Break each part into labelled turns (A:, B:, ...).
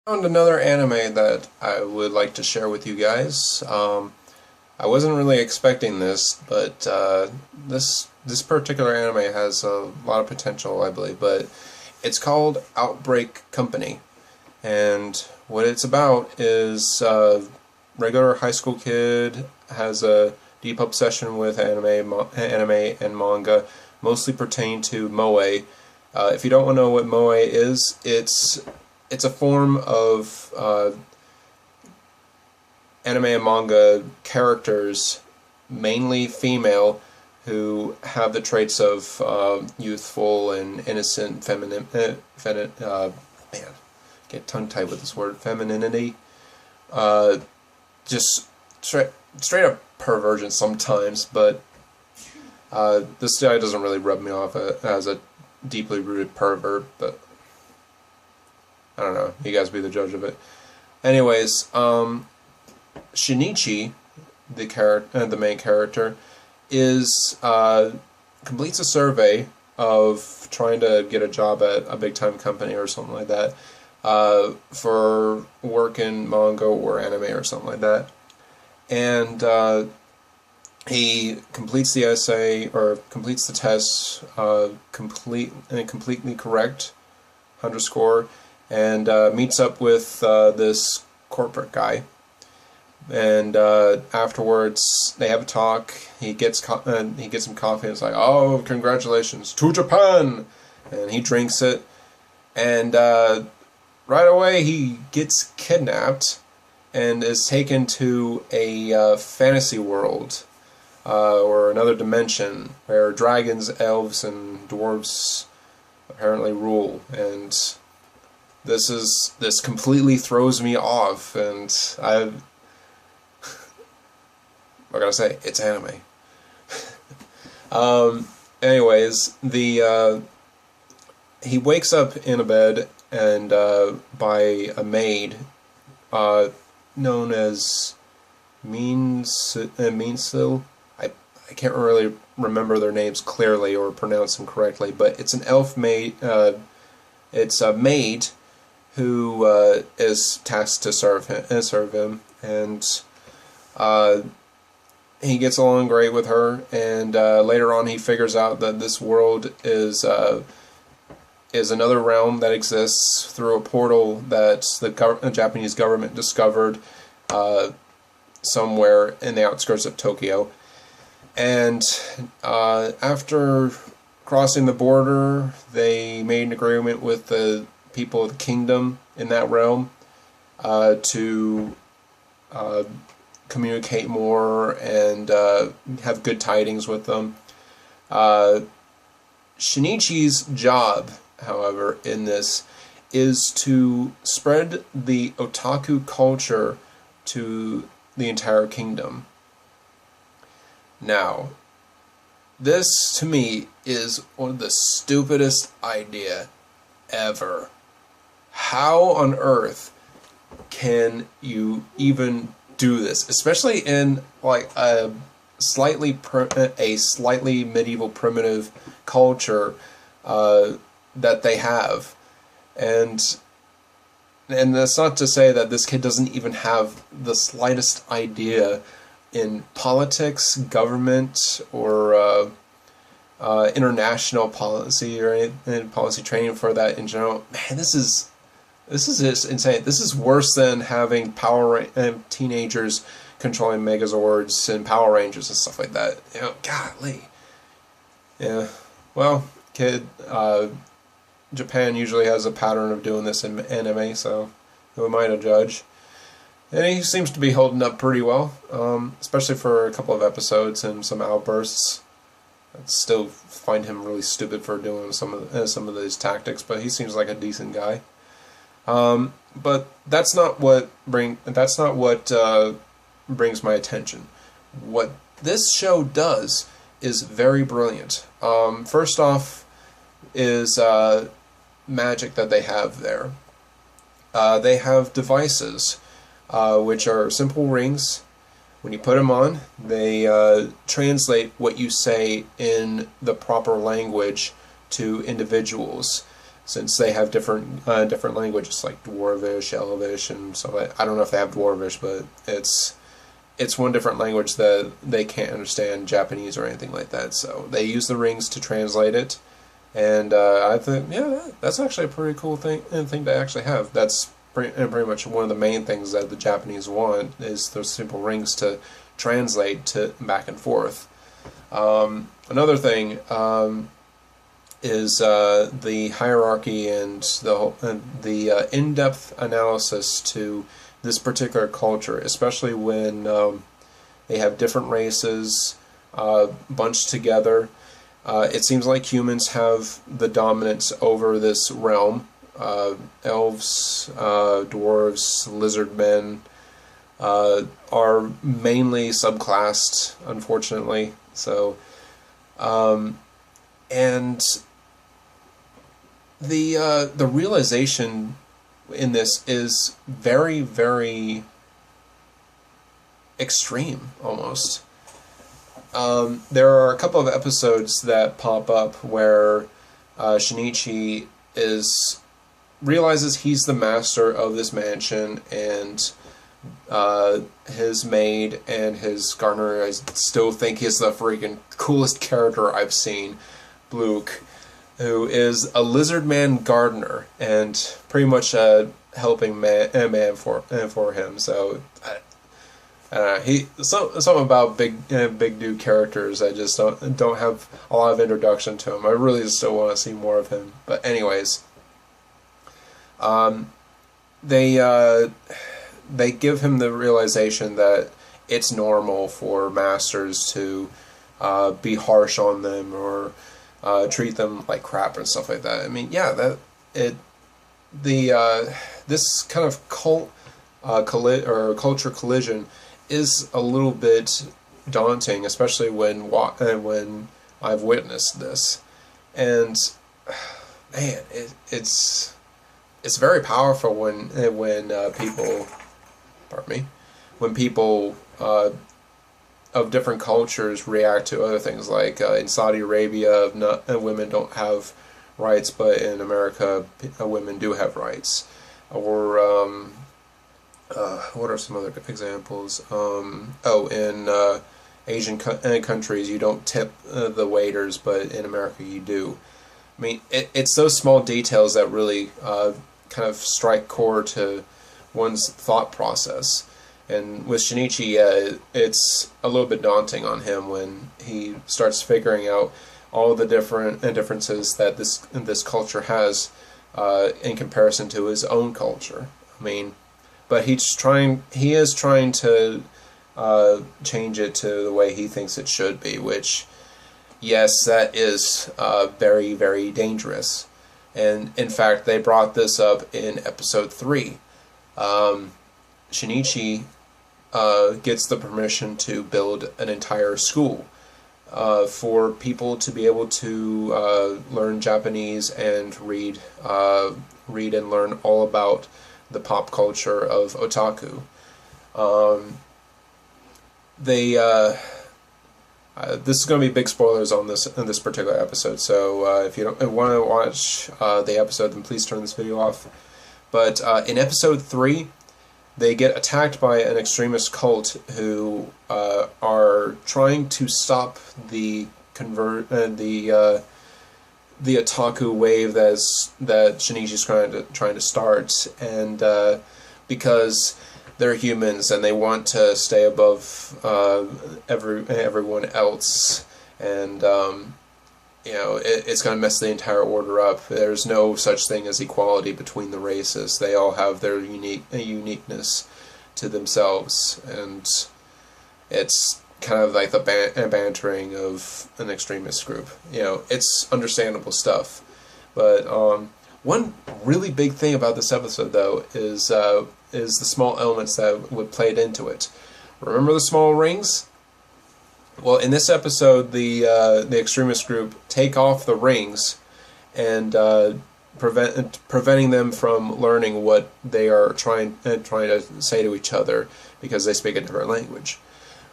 A: Found another anime that I would like to share with you guys. I wasn't really expecting this, but this particular anime has a lot of potential, I believe. But it's called Outbreak Company, and what it's about is a regular high school kid has a deep obsession with anime and manga, mostly pertain to moe. If you don't know what moe is, it's a form of anime and manga characters, mainly female, who have the traits of youthful and innocent man, get tongue-tied with this word, femininity. Just straight up perversion sometimes, but this guy doesn't really rub me off as a deeply rooted pervert, but I don't know. You guys be the judge of it. Anyways, Shinichi, the main character, is completes a survey of trying to get a job at a big time company or something like that, for work in manga or anime or something like that, and he completes the essay or completes the test, completely correct, 100 score, and meets up with this corporate guy. And afterwards, they have a talk. He gets some coffee. And it's like, "Oh, congratulations to Japan!" And he drinks it. And right away, he gets kidnapped and is taken to a fantasy world, or another dimension where dragons, elves, and dwarves apparently rule. And this completely throws me off, and I gotta say, it's anime. Anyways, he wakes up in a bed and by a maid known as Meansil. I can't really remember their names clearly or pronounce them correctly, but it's an elf maid. It's a maid who is tasked to serve him, and he gets along great with her, and later on he figures out that this world is another realm that exists through a portal that the Japanese government discovered somewhere in the outskirts of Tokyo. And after crossing the border, they made an agreement with the people of the kingdom in that realm to communicate more and have good tidings with them. Shinichi's job, however, in this is to spread the otaku culture to the entire kingdom. Now, this to me is one of the stupidest idea ever. How on earth can you even do this, especially in like a slightly medieval primitive culture that they have, and that's not to say that this kid doesn't even have the slightest idea in politics, government, or international policy, or any policy training for that in general. Man, this is just insane. This is worse than having teenagers controlling Megazords and Power Rangers and stuff like that. You know, golly. Yeah. Well, kid, Japan usually has a pattern of doing this in anime, so who am I to judge? And he seems to be holding up pretty well, especially for a couple of episodes and some outbursts. I still find him really stupid for doing some of these tactics, but he seems like a decent guy. But that's not what brings my attention. What this show does is very brilliant. First off is magic that they have there. They have devices, which are simple rings. When you put them on, they translate what you say in the proper language to individuals. since they have different languages like Dwarvish, Elvish, and stuff like. I don't know if they have Dwarvish, but it's one different language that they can't understand Japanese or anything like that. So they use the rings to translate it, and I think that's actually a pretty cool thing to actually have. That's pretty much one of the main things that the Japanese want is those simple rings to translate to back and forth. Another thing is the hierarchy and the in-depth analysis to this particular culture, especially when they have different races bunched together. It seems like humans have the dominance over this realm. Elves, dwarves, lizard men are mainly subclassed, unfortunately. So, and the realization in this is very, very extreme, almost. There are a couple of episodes that pop up where Shinichi realizes he's the master of this mansion, and his maid and his gardener, I still think he's the freaking coolest character I've seen, Bluke, who is a lizard man gardener and pretty much a helping man for him. So something about big dude characters. I just don't have a lot of introduction to him. I really still want to see more of him. But anyways, they give him the realization that it's normal for masters to be harsh on them or treat them like crap and stuff like that. I mean, yeah, this kind of culture collision is a little bit daunting, especially when I've witnessed this, and man, it's very powerful when people, pardon me, when people of different cultures react to other things, like in Saudi Arabia, women don't have rights, but in America, women do have rights. Or what are some other examples? In Asian countries, you don't tip the waiters, but in America, you do. I mean, it's those small details that really kind of strike core to one's thought process. And with Shinichi, it's a little bit daunting on him when he starts figuring out all the differences that this culture has in comparison to his own culture. I mean, but he is trying to change it to the way he thinks it should be, which, yes, that is very, very dangerous. And in fact, they brought this up in episode 3. Shinichi gets the permission to build an entire school for people to be able to learn Japanese and read and learn all about the pop culture of Otaku. This is going to be big spoilers on this particular episode, so if you don't want to watch the episode, then please turn this video off. But in episode 3, they get attacked by an extremist cult who are trying to stop the otaku wave that Shinichi's trying to start, and because they're humans and they want to stay above everyone else, and it's going to mess the entire order up. There's no such thing as equality between the races. They all have their uniqueness to themselves, and it's kind of like the bantering of an extremist group. It's understandable stuff. But one really big thing about this episode, though, is the small elements that would play into it. Remember the small rings? Well, in this episode, the extremist group take off the rings and preventing them from learning what they are trying to say to each other because they speak a different language.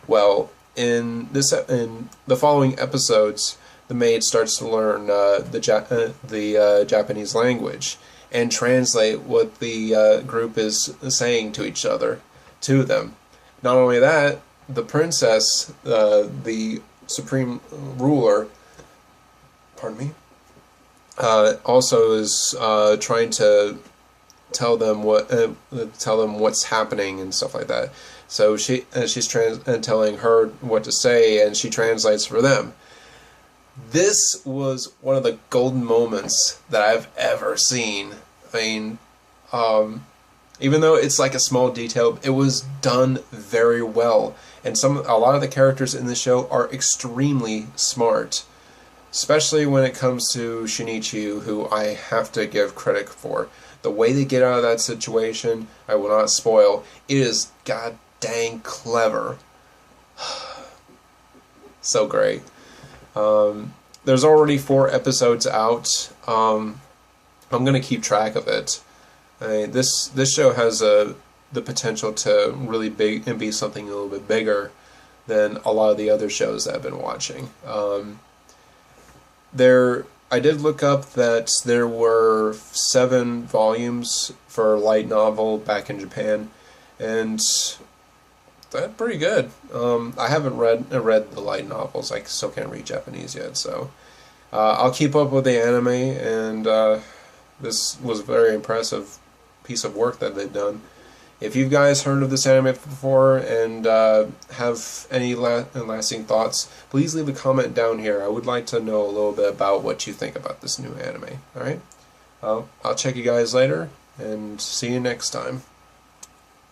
A: Well, in the following episodes, the maid starts to learn the Japanese language and translate what the group is saying to each other, to them. Not only that, the princess, the supreme ruler, pardon me, also is trying to tell them what's happening and stuff like that. So she's telling her what to say, and she translates for them. This was one of the golden moments that I've ever seen. I mean, even though it's like a small detail, it was done very well. And a lot of the characters in the show are extremely smart, especially when it comes to Shinichi, who I have to give credit for. The way they get out of that situation, I will not spoil. It is god dang clever. So great. There's already 4 episodes out. I'm gonna keep track of it. This show has the potential to really be something a little bit bigger than a lot of the other shows that I've been watching. I did look up that there were 7 volumes for a light novel back in Japan, and that's pretty good. I haven't read the light novels. I still can't read Japanese yet, so I'll keep up with the anime, and this was a very impressive piece of work that they've done. If you guys heard of this anime before and have any lasting thoughts, please leave a comment down here. I would like to know a little bit about what you think about this new anime. Alright? I'll check you guys later, and see you next time.